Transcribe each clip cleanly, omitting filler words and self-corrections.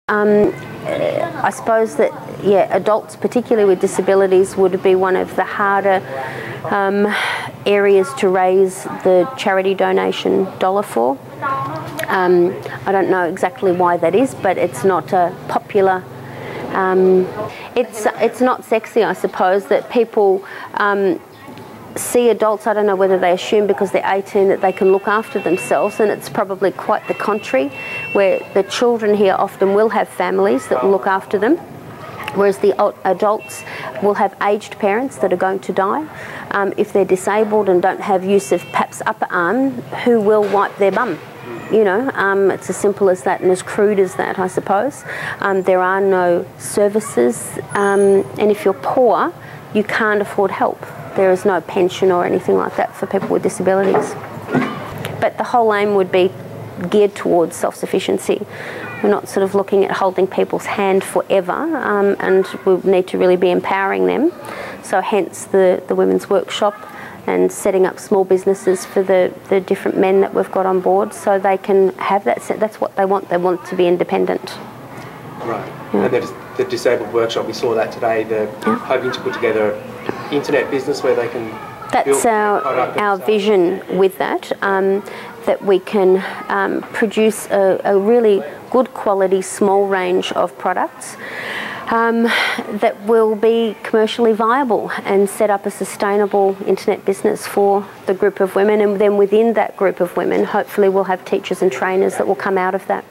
I suppose that, yeah, adults, particularly with disabilities, would be one of the harder areas to raise the charity donation dollar for. I don't know exactly why that is, but it's not a popular. It's not sexy, I suppose, that people see adults. I don't know whether they assume because they're 18 that they can look after themselves, and it's probably quite the contrary, where the children here often will have families that will look after them, whereas the adults will have aged parents that are going to die. If they're disabled and don't have use of perhaps upper arm, who will wipe their bum? You know, it's as simple as that and as crude as that, I suppose. There are no services, and if you're poor, you can't afford help. There is no pension or anything like that for people with disabilities. But the whole aim would be geared towards self-sufficiency. We're not sort of looking at holding people's hand forever, and we need to really be empowering them. So hence the women's workshop and setting up small businesses for the different men that we've got on board, so they can have that. That's what they want. They want to be independent. Right. Yeah. And the disabled workshop, we saw that today. They're hoping to put together an internet business where they can. That's our vision with that. That we can produce a really good quality small range of products that will be commercially viable and set up a sustainable internet business for the group of women, and then within that group of women hopefully we'll have teachers and trainers that will come out of that.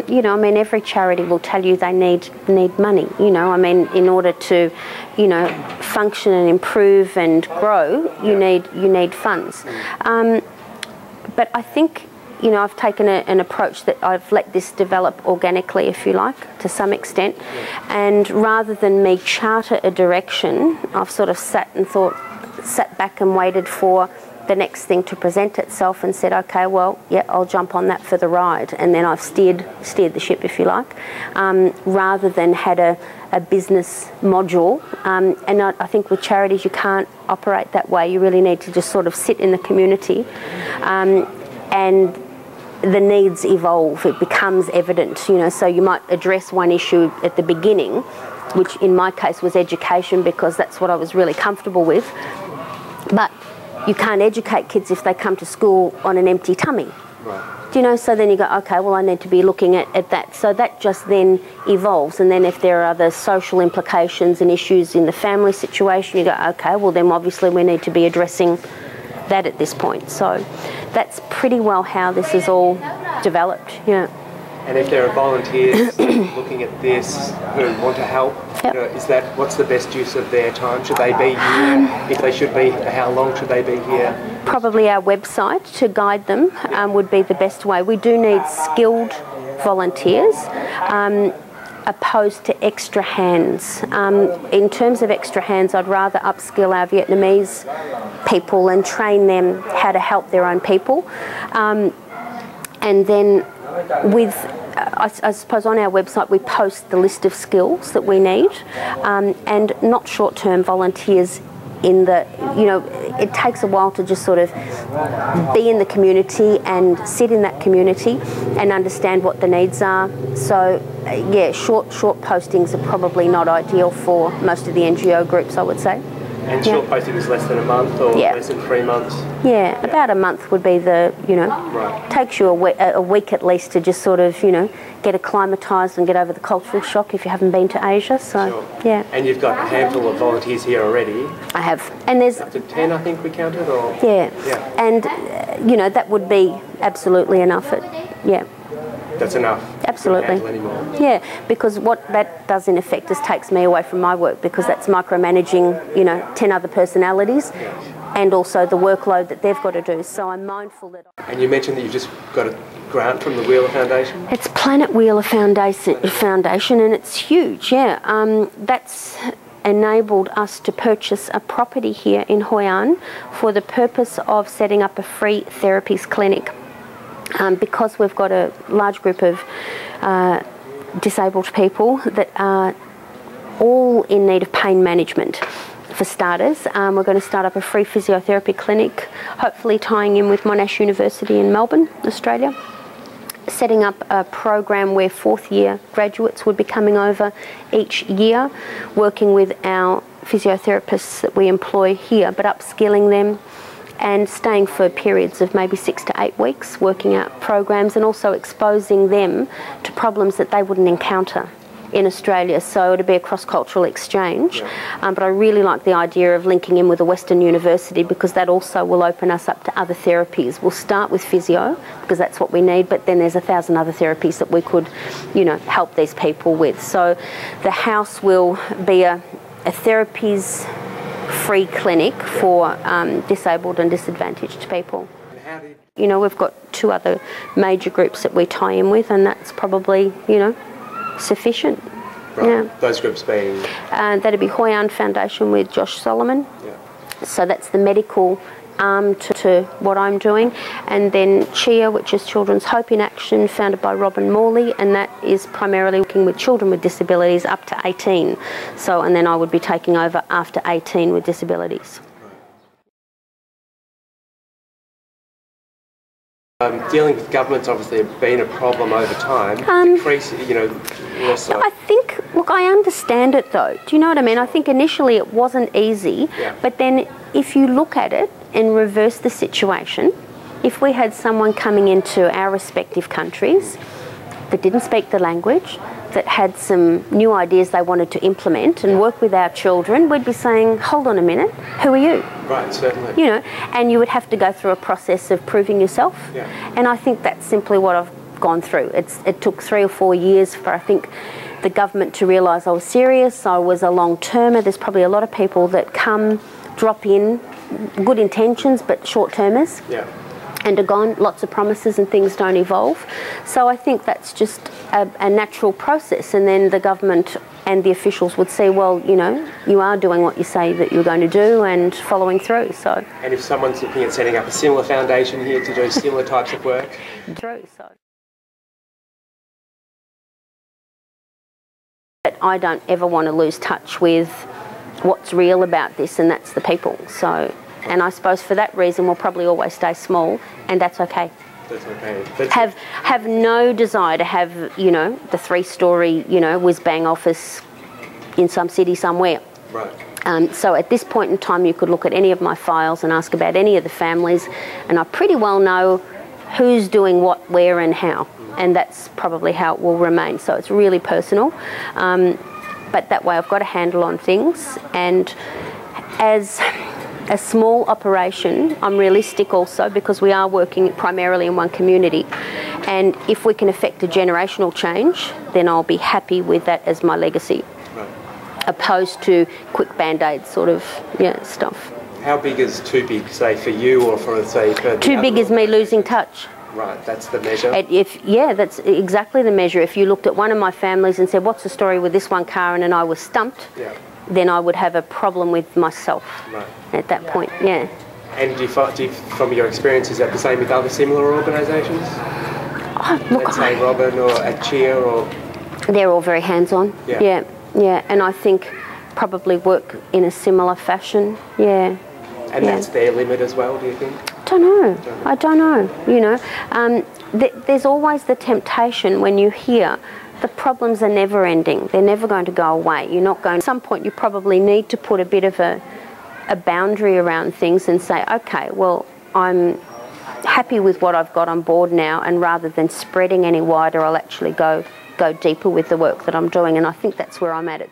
You know, I mean, every charity will tell you they need money, you know. I mean, in order to, you know, function and improve and grow, you need funds. But I think, you know, I've taken an approach that I've let this develop organically, if you like, to some extent. And rather than me charter a direction, I've sort of sat back and waited for the next thing to present itself and said, okay, well, yeah, I'll jump on that for the ride. And then I've steered the ship, if you like, rather than had a business module. And I think with charities you can't operate that way. You really need to just sort of sit in the community, and the needs evolve. It becomes evident, you know. So you might address one issue at the beginning, which in my case was education, because that's what I was really comfortable with. But you can't educate kids if they come to school on an empty tummy. Right. Do you know? So then you go, okay, well, I need to be looking at that. So that just then evolves. And then if there are other social implications and issues in the family situation, you go, okay, well, then obviously we need to be addressing that at this point. So that's pretty well how this is all developed. Yeah. And if there are volunteers looking at this who want to help, you know, what's the best use of their time? Should they be here? If they should be, how long should they be here? Probably our website to guide them would be the best way. We do need skilled volunteers, opposed to extra hands. In terms of extra hands, I'd rather upskill our Vietnamese people and train them how to help their own people. And then I suppose on our website we post the list of skills that we need, and not short-term volunteers in the, you know, it takes a while to just sort of be in the community and sit in that community and understand what the needs are. So yeah, short postings are probably not ideal for most of the NGO groups, I would say. And short posting is less than a month or less than 3 months? Yeah, about a month would be the, you know, takes you a week at least to just sort of, you know, get acclimatised and get over the cultural shock if you haven't been to Asia. So, yeah. And you've got a handful of volunteers here already? I have. And there's... Up to 10, I think we counted? Or? Yeah. And, you know, that would be absolutely enough. That's enough? Absolutely. Yeah, because what that does in effect is takes me away from my work, because that's micromanaging, you know, 10 other personalities and also the workload that they've got to do. So I'm mindful that... And you mentioned that you've just got a grant from the Wheeler Foundation? It's Planet Wheeler Foundation, and it's huge, yeah. That's enabled us to purchase a property here in Hoi An for the purpose of setting up a free therapies clinic. Because we've got a large group of disabled people that are all in need of pain management for starters. We're going to start up a free physiotherapy clinic, hopefully tying in with Monash University in Melbourne, Australia. Setting up a program where fourth year graduates would be coming over each year, working with our physiotherapists that we employ here, but upskilling them and staying for periods of maybe 6 to 8 weeks, working out programs and also exposing them to problems that they wouldn't encounter in Australia. So it'd be a cross-cultural exchange. But I really like the idea of linking in with a Western university, because that also will open us up to other therapies. We'll start with physio because that's what we need, but then there's 1,000 other therapies that we could, you know, help these people with. So the house will be a therapies free clinic for disabled and disadvantaged people. You know, we've got 2 other major groups that we tie in with, and that's probably, you know, sufficient. Right. Yeah. Those groups being? That'd be Hoyan Foundation with Josh Solomon. Yeah. So that's the medical arm to what I'm doing. And then CHIA, which is Children's Hope in Action, founded by Robin Morley, and that is primarily working with children with disabilities up to 18. So, and then I would be taking over after 18 with disabilities. Dealing with government's obviously been a problem over time. Increase, you know, also. I think, look, I understand it though. Do you know what I mean? I think initially it wasn't easy, but then if you look at it and reverse the situation, if we had someone coming into our respective countries that didn't speak the language, that had some new ideas they wanted to implement and work with our children, we'd be saying, hold on a minute, who are you? Right, certainly. You know, and you would have to go through a process of proving yourself. Yeah. And I think that's simply what I've gone through. It took 3 or 4 years for, I think, the government to realise I was serious, I was a long-termer. There's probably a lot of people that come, drop in, good intentions, but short-termers. Yeah. And are gone. Lots of promises and things don't evolve. So I think that's just a natural process, and then the government and the officials would say, well, you know, you are doing what you say that you're going to do and following through. So. And if someone's looking at setting up a similar foundation here to do similar types of work? True, so. But I don't ever want to lose touch with what's real about this, and that's the people. So. And I suppose for that reason we'll probably always stay small, and that's okay. That's okay. Have no desire to have, you know, the 3-story, you know, whiz-bang office in some city somewhere. Right. So at this point in time you could look at any of my files and ask about any of the families, and I pretty well know who's doing what, where and how. And that's probably how it will remain. So it's really personal. But that way I've got a handle on things, and as a small operation, I'm realistic also, because we are working primarily in one community, and if we can affect a generational change, then I'll be happy with that as my legacy, right, opposed to quick band-aid sort of stuff. How big is too big, say, for you, or for, say, for too big is me losing touch. Right, that's the measure? That's exactly the measure. If you looked at one of my families and said, what's the story with this one, Karen, and I was stumped, then I would have a problem with myself at that point, And do you, from your experience, is that the same with other similar organisations? Let's say Robin or at CHIA, or? They're all very hands-on, yeah, and I think probably work in a similar fashion, And that's their limit as well, do you think? I don't know, you know. There's always the temptation when you hear the problems are never ending. They're never going to go away. You're not going. At some point, you probably need to put a bit of a boundary around things and say, okay, well, I'm happy with what I've got on board now, and rather than spreading any wider, I'll actually go deeper with the work that I'm doing. And I think that's where I'm at.